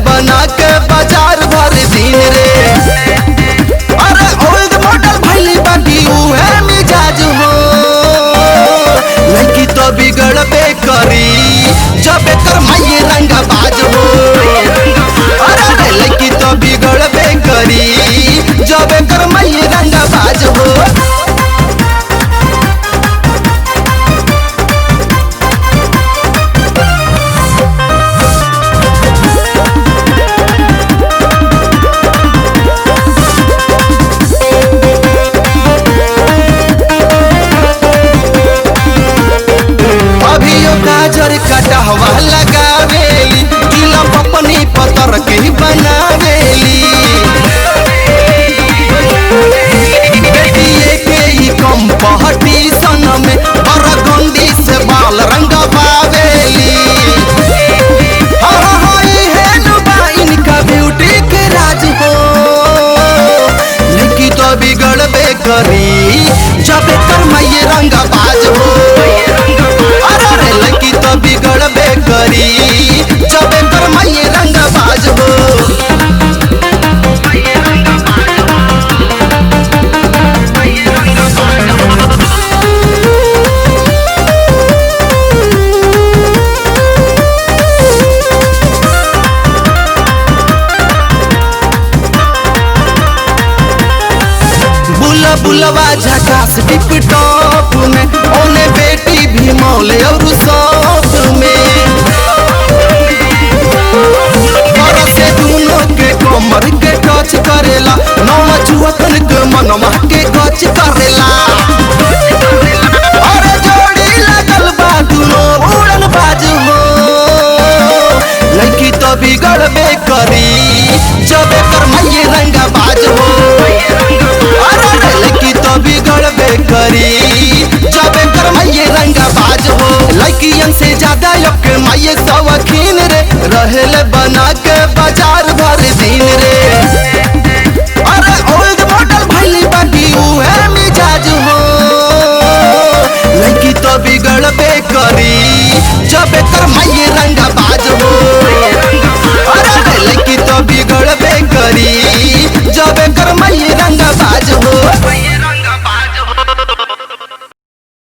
बना के बाजार भर दिन रे। अरे ओल्ड मॉडल भइली बाकी उहे मिजाज हो, लड़की तो बिगड़बे करी जब एकर माये रंगबाज हो। अरे लड़की तो बिगड़बे करी जब एकर माये रंगबाज हो। गाजर कटहवा लगावेली, किला पपनी पतर के बनावेली। बेटिए के ही कंपटीशन में बरगंडी से बाल रंगवावेली। इनका ब्यूटी के राज हो, लड़की तो बिगड़बे करी जब एकर माये रंगबाज हो। अरे लड़की तो बिगड़बे करी जब एकर माये रंगबाज हो। बुलवा झकास टिप टॉप में, ओने बेटी भी मौले और सौंफ में। से दोनों के कमर के टच करेला, नौवा जुवतन के मनवा के गच करेला। अरे जोड़ी लगल बा दोनों उड़न बाज हो, लड़की तो बिगड़बे करी जब एकर माये रंगबाज हो। लड़की तो बिगड़बे करी जब एकर माये रंगबाज हो। लड़कियन से ज्यादा के माये शौकीन रे, रहेले बना के बाजार भर दिन रे। अरे ओल्ड मॉडल भइली बाकी उहे मिजाज हो, लड़की तो बिगड़बे करी जब एकर माये रंगबाज हो। अरे लड़की तो बिगड़बे करी जब एकर माये